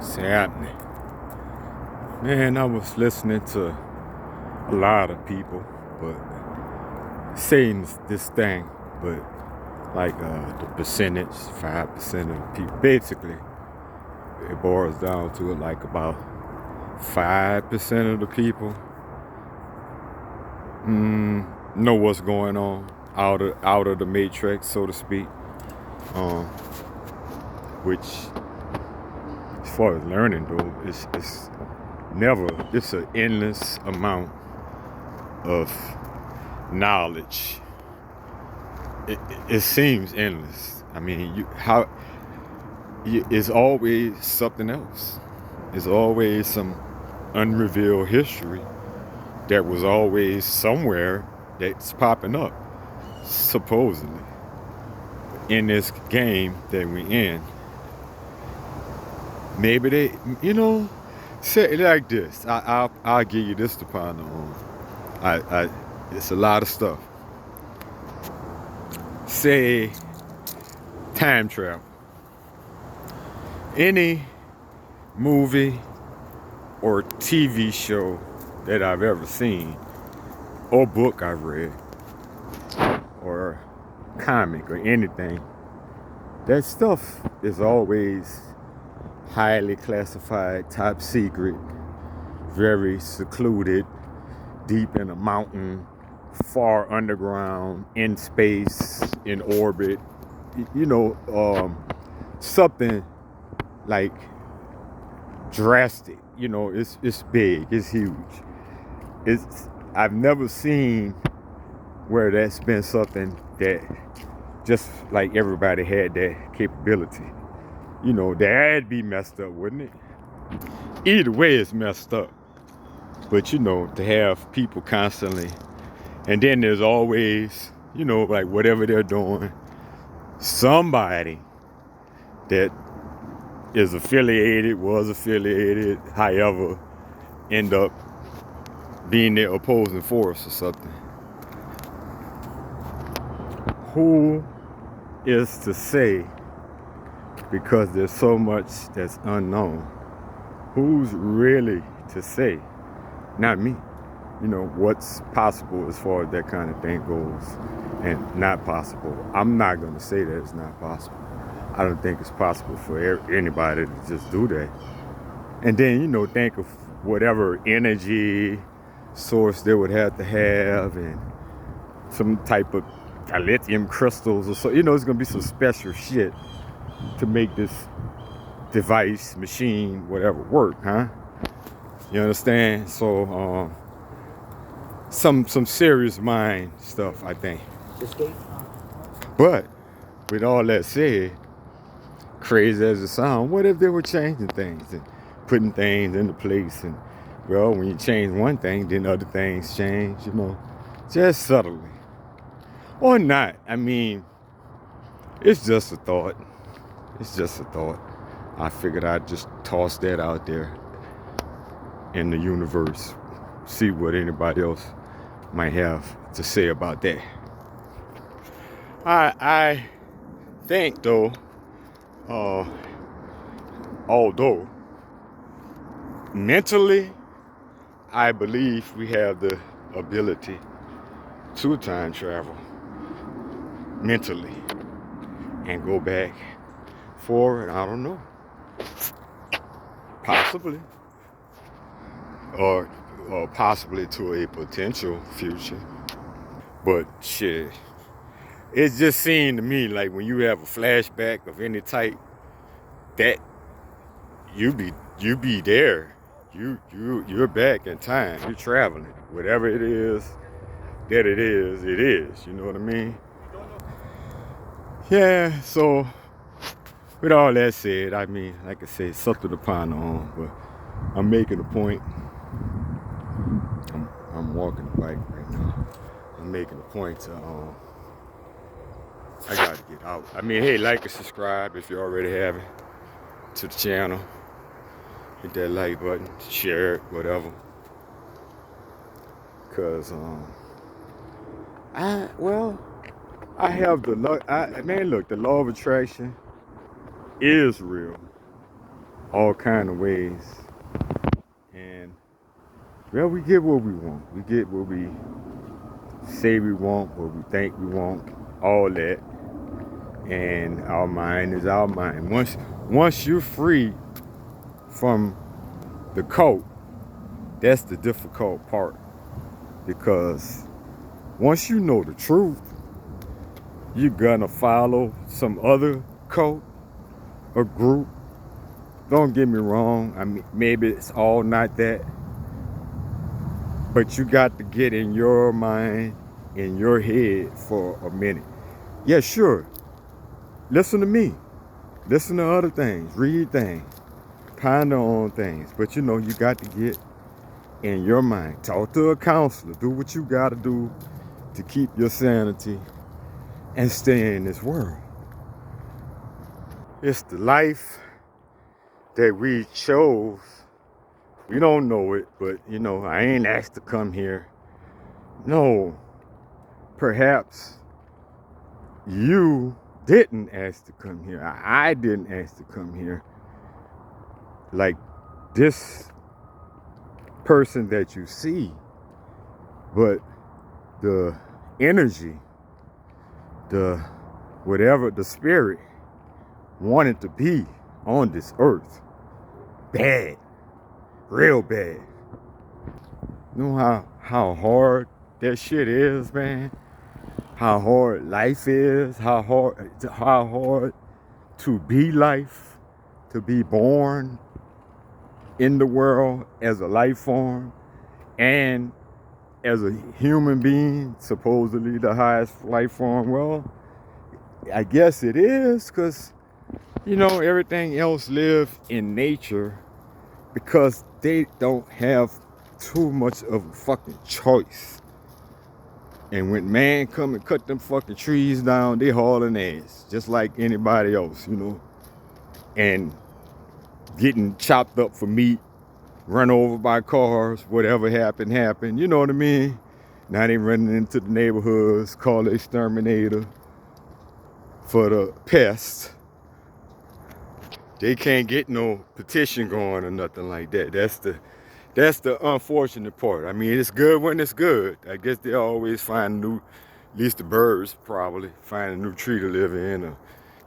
What's happening? Man, I was listening to a lot of people, but saying this thing, but like the percentage, 5% of the people. Basically, it boils down to it like about 5% of the people know what's going on out of the matrix, so to speak. Which, as far as learning though, it's an endless amount of knowledge. It seems endless. I mean, it's always something else. It's always some unrevealed history that was always somewhere that's popping up, supposedly, in this game that we in. Maybe they, say it like this. I'll give you this to ponder on. It's a lot of stuff. Say time travel. Any movie or TV show that I've ever seen, or book I've read, or comic or anything, that stuff is always highly classified, top secret, very secluded, deep in a mountain, far underground, in space, in orbit, something like drastic. It's big, it's huge. I've never seen where that's been something that just like everybody had that capability. That'd be messed up, wouldn't it? Either way, it's messed up. But to have people constantly, and then there's always, like whatever they're doing, somebody that was affiliated, however, end up being their opposing force or something. Who is to say, because there's so much that's unknown, who's really to say? Not me. What's possible as far as that kind of thing goes and not possible. I'm not going to say that it's not possible. I don't think it's possible for anybody to just do that. And then, think of whatever energy source they would have to have and some type of lithium crystals or so. It's going to be some special shit to make this device, machine, whatever work, huh? You understand? So, some serious mind stuff, I think. But with all that said, crazy as it sounds, what if they were changing things and putting things into place? And well, when you change one thing, then other things change, just subtly. Or not. I mean, it's just a thought. It's just a thought. I figured I'd just toss that out there in the universe. See what anybody else might have to say about that. I think, though, although mentally, I believe we have the ability to time travel mentally and go back forward. I don't know. Possibly. Or possibly to a potential future. But shit, it just seemed to me like when you have a flashback of any type, that you be there. You're back in time. You're traveling. Whatever it is, that it is. You know what I mean? Yeah, so with all that said, I mean, like I said, something to ponder on, but I'm making a point. I'm walking the bike right now. I'm making a point to I gotta get out. I mean, hey, like and subscribe if you already haven't to the channel. Hit that like button, share it, whatever. Cause I have the luck. The law of attraction is real. all kind of ways. And well, we get what we want. We get what we say we want, what we think we want, all that. And our mind is our mind. Once you're free from the cult, that's the difficult part. Because once you know the truth, you're gonna follow some other cult or group. Don't get me wrong, I mean, maybe it's all not that, but you got to get in your mind, in your head for a minute. Yeah, sure, listen to me, listen to other things, read things, ponder on things, but you know, you got to get in your mind. Talk to a counselor, do what you gotta do to keep your sanity and stay in this world. It's the life that we chose. We don't know it, but you know, I ain't asked to come here. No, perhaps you didn't ask to come here. I didn't ask to come here. Like this person that you see, but the energy, the whatever, the spirit wanted to be on this earth. Bad. Real bad. You know how hard that shit is, man? How hard life is, how hard to be life, to be born in the world as a life form and as a human being, supposedly the highest life form. Well, I guess it is, because you know, everything else live in nature because they don't have too much of a fucking choice. And when man come and cut them fucking trees down, they hauling ass, just like anybody else, you know. And getting chopped up for meat, run over by cars, whatever happened, you know what I mean? Now they running into the neighborhoods, call the exterminator for the pests. They can't get no petition going or nothing like that. That's the unfortunate part. I mean, it's good when it's good. I guess they always find new, at least the birds probably, find a new tree to live in or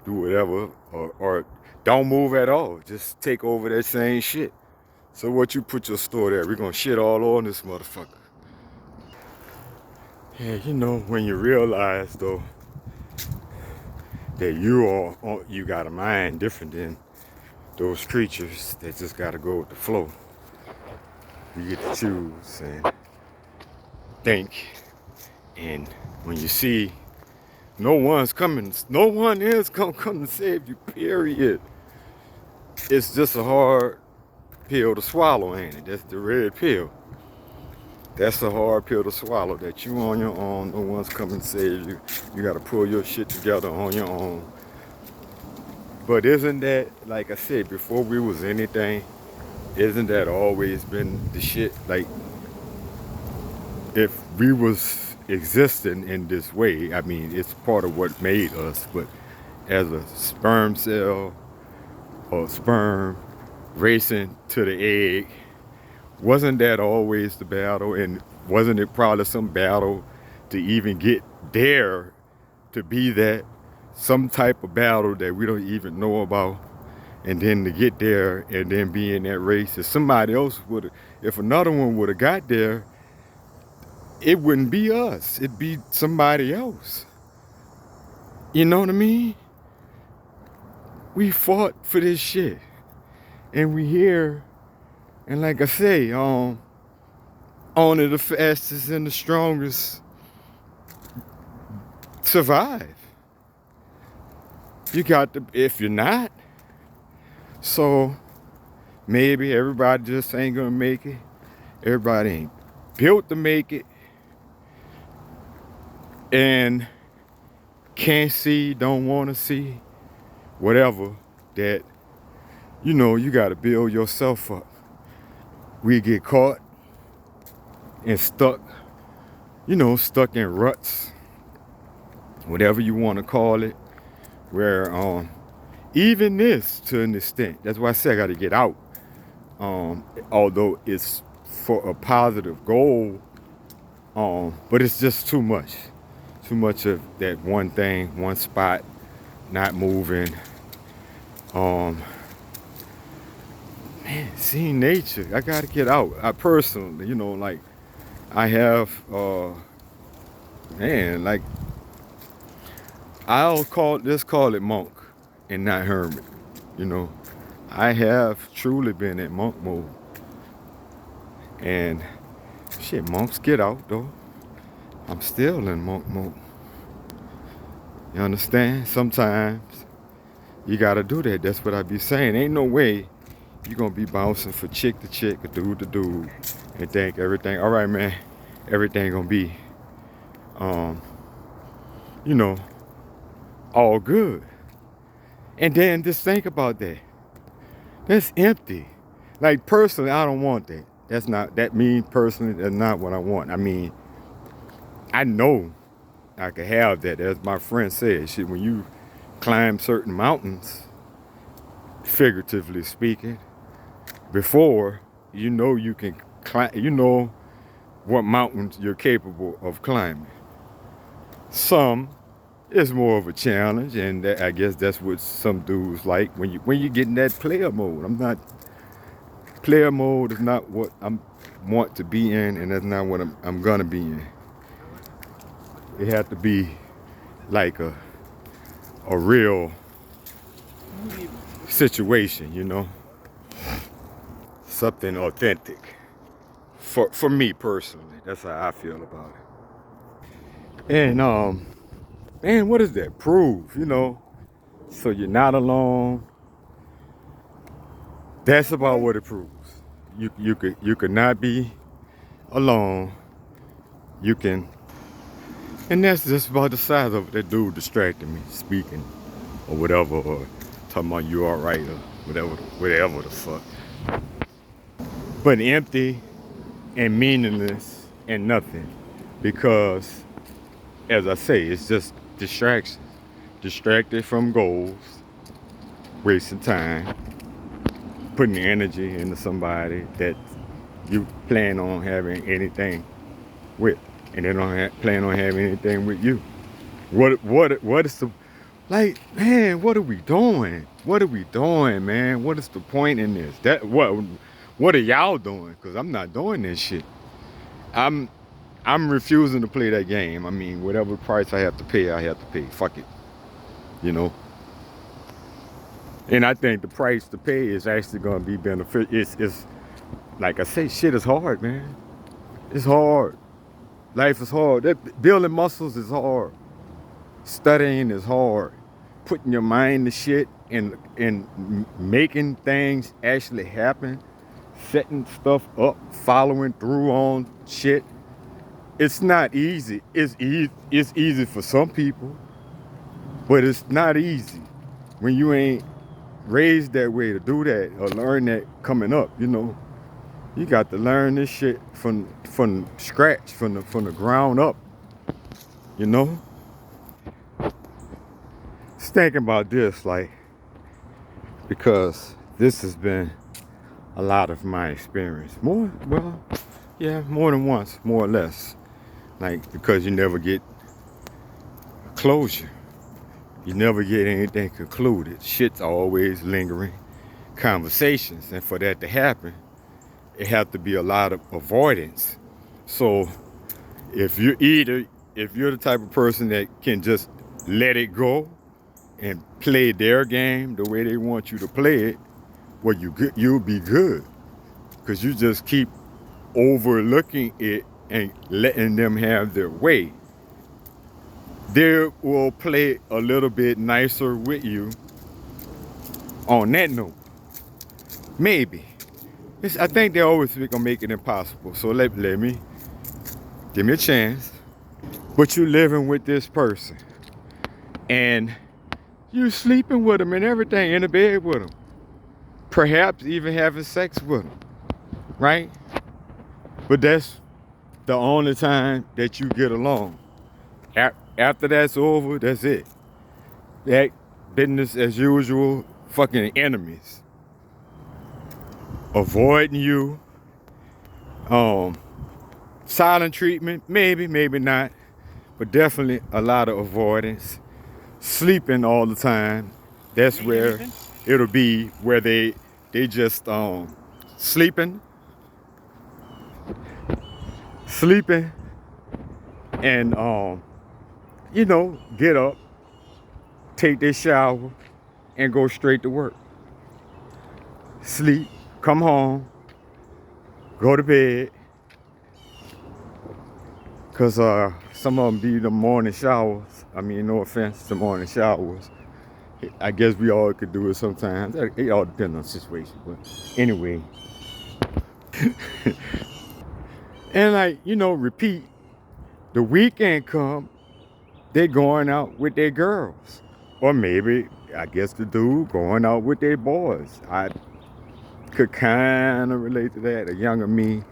do whatever, or don't move at all. Just take over that same shit. So what you put your store there? We're gonna shit all on this motherfucker. Yeah, you know, when you realize though that you got a mind different than those creatures that just gotta go with the flow. You get to choose and think, and when you see no one is gonna come to save you, period. It's just a hard pill to swallow, ain't it? That's the red pill. That's a hard pill to swallow, that you on your own, no one's coming to save you. You gotta pull your shit together on your own. But isn't that, like I said, before we was anything, isn't that always been the shit? Like, if we was existing in this way, I mean, it's part of what made us, but as a sperm cell or sperm racing to the egg, wasn't that always the battle? And wasn't it probably some battle to even get there, to be that, some type of battle that we don't even know about, and then to get there and then be in that race? If somebody else would, if another one would have got there, it wouldn't be us, it'd be somebody else. You know what I mean? We fought for this shit, and we here, and like I say, only the fastest and the strongest survive. You got to, if you're not, so maybe everybody just ain't gonna make it. Everybody ain't built to make it, and can't see, don't want to see, whatever, that, you know, you got to build yourself up. We get caught and stuck, you know, stuck in ruts, whatever you want to call it, where Even this, to an extent, that's why I say I got to get out. Although it's for a positive goal, but it's just too much. Too much of that one thing, one spot, not moving. Man, seeing nature, I gotta get out. I personally, like I have, man, like let's call it monk and not hermit. I have truly been in monk mode. And shit, monks get out though. I'm still in monk mode. You understand? Sometimes you gotta do that. That's what I be saying. Ain't no way you're gonna be bouncing from chick to chick or dude to dude and think everything, all right, man, everything gonna be, all good. And then just think about that. That's empty. Like, personally, I don't want that. That me personally, that's not what I want. I mean, I know I could have that. As my friend said, shit, when you climb certain mountains, figuratively speaking, before you can climb, what mountains you're capable of climbing. Some is more of a challenge, and I guess that's what some dudes like when you get in that player mode. Player mode is not what I want to be in, and that's not what I'm gonna be in. It had to be like a real situation, something authentic. For me personally, that's how I feel about it. And man, what does that prove? So you're not alone. That's about what it proves. You could not be alone. You can, and that's just about the size of it. That dude distracted me, speaking or whatever, or talking about you all right or whatever the fuck. But empty and meaningless and nothing, because as I say, it's just distractions. Distracted from goals, wasting time, putting energy into somebody that you plan on having anything with, and they don't plan on having anything with you. What is the, like, man, what are we doing? What are we doing, man? What is the point in this? What are y'all doing? Because I'm not doing this shit. I'm refusing to play that game. I mean, whatever price I have to pay, I have to pay. Fuck it. And I think the price to pay is actually going to be beneficial. It's like I say, shit is hard, man. It's hard. Life is hard. Building muscles is hard. Studying is hard. Putting your mind to shit and making things actually happen, setting stuff up, following through on shit. It's not easy. It's easy for some people, but it's not easy when you ain't raised that way to do that or learn that coming up. You got to learn this shit from scratch, from the ground up. Just thinking about this, like, because this has been a lot of my experience. More than once, more or less. Like, because you never get closure. You never get anything concluded. Shit's always lingering conversations. And for that to happen, it has to be a lot of avoidance. So if you're the type of person that can just let it go and play their game the way they want you to play it, well, you'll be good. Because you just keep overlooking it and letting them have their way. They will play a little bit nicer with you on that note. Maybe. I think they're always gonna make it impossible. So let me, give me a chance. But you're living with this person, and you sleeping with them and everything, in the bed with them. Perhaps even having sex with them, right? But that's the only time that you get along. After that's over, that's it. business as usual, fucking enemies. Avoiding you. Silent treatment, maybe, maybe not. But definitely a lot of avoidance. Sleeping all the time. That's where it'll be where they just sleeping and get up, take their shower, and go straight to work. Sleep, come home, go to bed. Cause some of them be the morning showers. I mean, no offense to morning showers. I guess we all could do it sometimes. It all depends on the situation. But anyway. And repeat. The weekend come, they going out with their girls. Or maybe, I guess the dude going out with their boys. I could kind of relate to that. A younger me,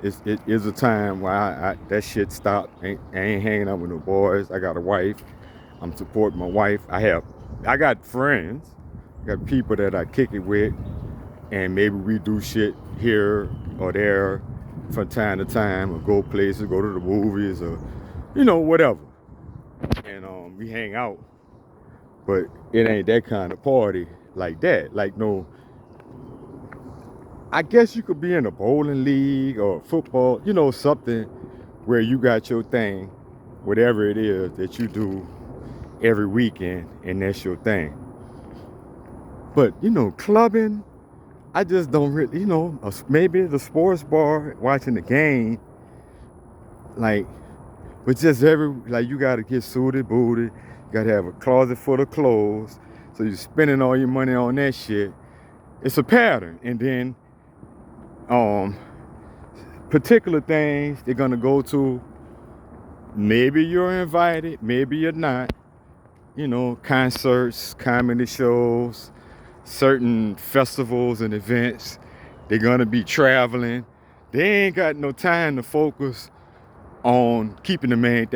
it is a time where that shit stopped. I ain't hanging out with no boys. I got a wife. I'm supporting my wife. I got friends. I got people that I kick it with. And maybe we do shit here or there from time to time, or go places, go to the movies, or whatever. And we hang out. But it ain't that kind of party like that. Like, no, I guess you could be in a bowling league or football, something where you got your thing, whatever it is that you do every weekend, and that's your thing. But, clubbing, I just don't really, maybe the sports bar, watching the game, like, but just you gotta get suited, booted, you gotta have a closet full of clothes, so you're spending all your money on that shit. It's a pattern. And then particular things they're gonna go to, maybe you're invited, maybe you're not, concerts, comedy shows, certain festivals and events. They're gonna be traveling. They ain't got no time to focus on keeping the main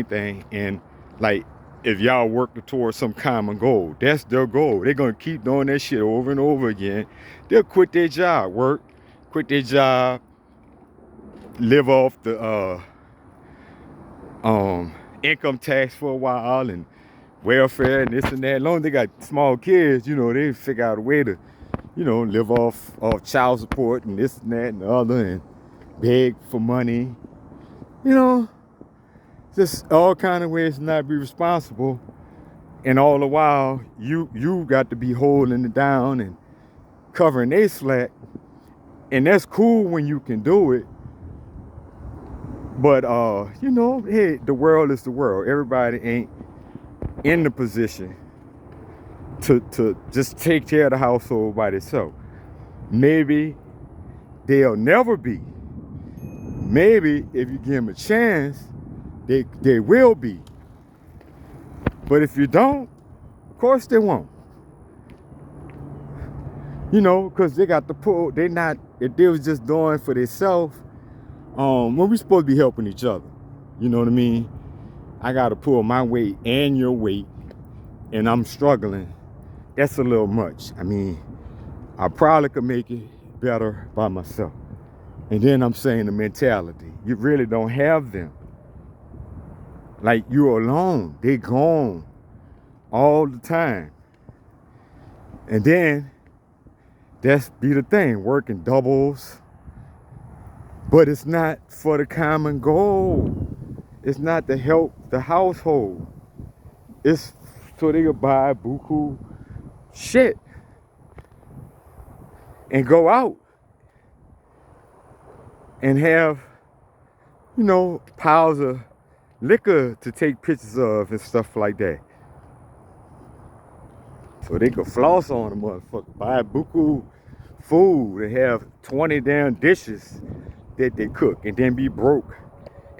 thing. And like, if y'all work towards some common goal, that's their goal. They're gonna keep doing that shit over and over again. They'll quit their job, quit their job, live off the income tax for a while and welfare and this and that. As long as they got small kids, they figure out a way to, live off child support and this and that and the other, and beg for money. Just all kind of ways to not be responsible. And all the while, you got to be holding it down and covering their slack. And that's cool when you can do it. But, hey, the world is the world. Everybody ain't in the position to just take care of the household by themselves. Maybe they'll never be. Maybe if you give them a chance, they will be. But if you don't, of course they won't. Because they got to pull. If they was just doing for themselves, when we supposed to be helping each other. You know what I mean? I got to pull my weight and your weight, and I'm struggling. That's a little much. I mean, I probably could make it better by myself. And then I'm saying the mentality. You really don't have them. Like, you're alone. They gone all the time. And then that's be the thing, working doubles. But it's not for the common goal. It's not to help the household. It's so they can buy buku shit and go out and have, piles of liquor to take pictures of and stuff like that. So they could floss on the motherfucker, buy buku food and have 20 damn dishes that they cook and then be broke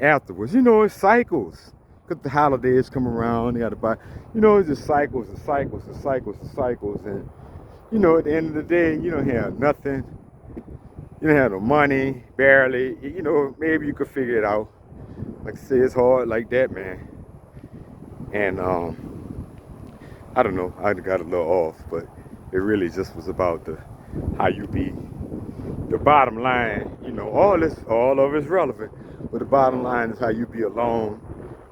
afterwards. It's cycles. Because the holidays come around, they gotta buy, it's just cycles and cycles and cycles and cycles. And, at the end of the day, you don't have nothing. You don't have no money, barely. Maybe you could figure it out. Like I say, it's hard like that, man. And I don't know, I got a little off, but it really just was about how you be. The bottom line, you know, all of it's relevant, but the bottom line is how you be alone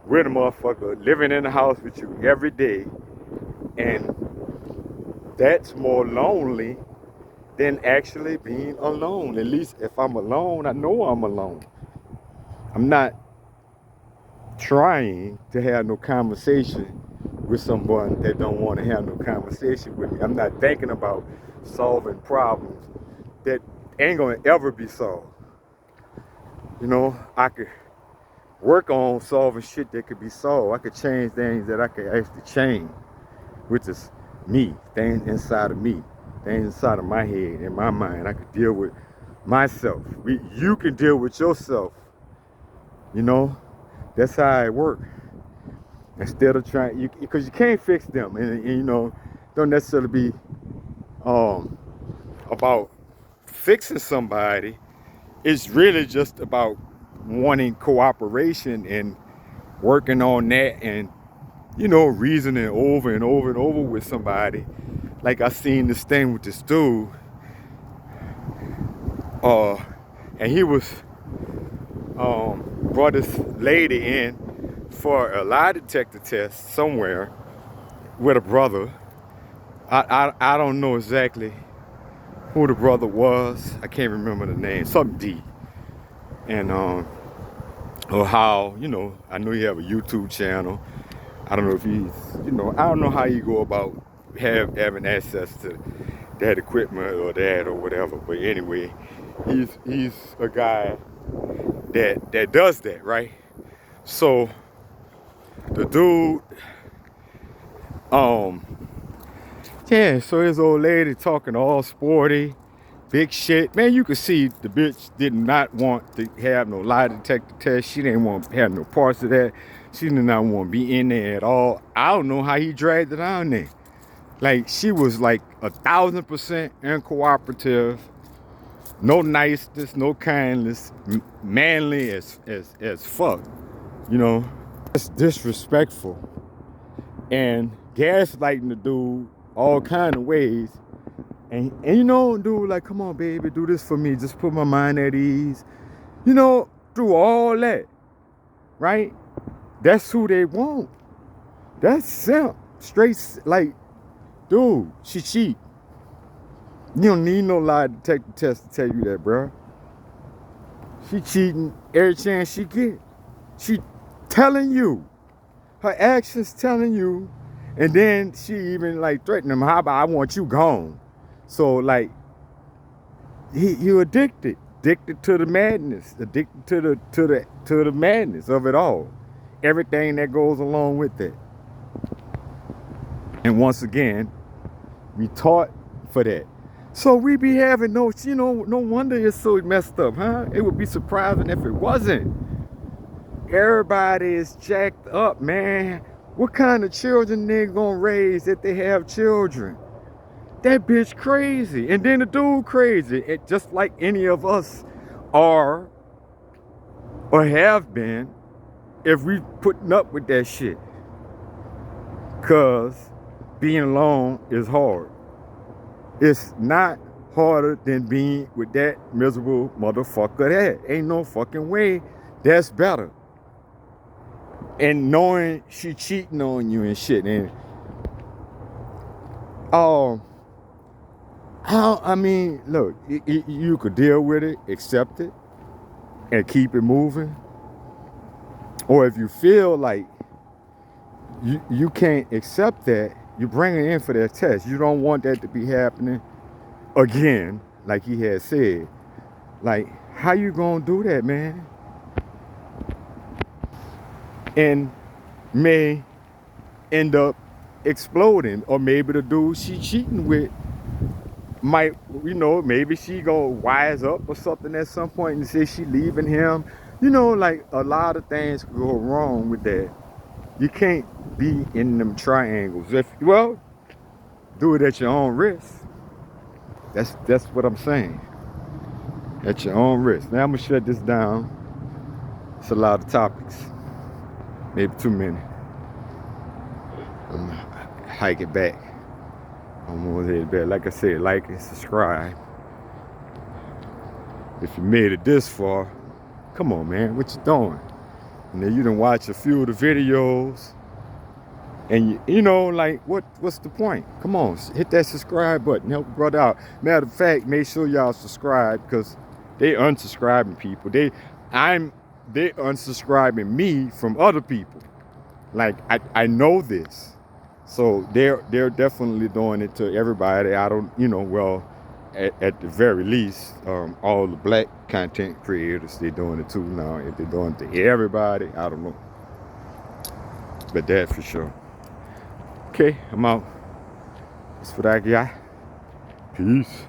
with a motherfucker living in the house with you every day, and that's more lonely than actually being alone. At least if I'm alone, I know I'm alone. I'm not trying to have no conversation with someone that don't want to have no conversation with me. I'm not thinking about solving problems that ain't gonna ever be solved. You know, I could work on solving shit that could be solved. I could change things that I could actually change, which is me, things inside of me, things inside of my head, in my mind. I could deal with myself. You can deal with yourself. You know, that's how it works. Instead of trying, because you can't fix them, and you know, don't necessarily be about fixing somebody. It's really just about wanting cooperation and working on that, and you know, reasoning over and over and over with somebody. Like I seen this thing with this dude, and he was brought this lady in for a lie detector test somewhere with a brother. I don't know exactly who the brother was. I can't remember the name. Something D. And or how, you know, I know you have a YouTube channel. I don't know if he's, you know, I don't know how you go about having access to that equipment or that or whatever. But anyway, he's a guy that does that, right? So the dude, yeah, so his old lady talking all sporty, big shit. Man, you could see the bitch did not want to have no lie detector test. She didn't want to have no parts of that. She did not want to be in there at all. I don't know how he dragged it on there. Like, she was like 1,000% uncooperative, no niceness, no kindness, manly as fuck, you know. It's disrespectful and gaslighting the dude all kind of ways. And you know, dude, like, come on, baby, do this for me. Just put my mind at ease. You know, through all that, right? That's who they want. That's simp. Straight, like, dude, she cheat. You don't need no lie detector test to tell you that, bro. She cheating every chance she get. She telling you. Her actions telling you. And then she even, like, threatening him. How about I want you gone? So, like, he addicted to the madness, addicted to the madness of it all, everything that goes along with it. And once again, we taught for that. So we be having no, you know, no wonder it's so messed up, huh? It would be surprising if it wasn't. Everybody is jacked up, man. What kind of children they gonna raise if they have children? That bitch crazy. And then the dude crazy. It just like any of us are or have been if we putting up with that shit. Cause being alone is hard. It's not harder than being with that miserable motherfucker there. Ain't no fucking way that's better. And knowing she cheating on you and shit. And I mean, look, you could deal with it, accept it, and keep it moving. Or if you feel like you can't accept that, you bring it in for that test. You don't want that to be happening again, like he had said. Like, how you gonna do that, man? And may end up exploding. Or maybe the dude she cheating with might, you know, maybe she gonna wise up or something at some point and say she leaving him. You know, like, a lot of things could go wrong with that. You can't be in them triangles. Well, do it at your own risk. That's what I'm saying. At your own risk. Now I'm gonna shut this down. It's a lot of topics. Maybe too many. hike it back. I'm gonna head it back. Like I said, like and subscribe. If you made it this far, come on, man, what you doing? And then you done watch a few of the videos, and you know, like, what's the point? Come on, hit that subscribe button, help a brother out. Matter of fact, make sure y'all subscribe, because they unsubscribing people. They unsubscribing me from other people. Like, I know this, so they're definitely doing it to everybody. I don't, you know, well, at the very least, all the black content creators, they're doing it too now. If they're doing it to everybody, I don't know. But that for sure. Okay, I'm out. That's what I got. Peace.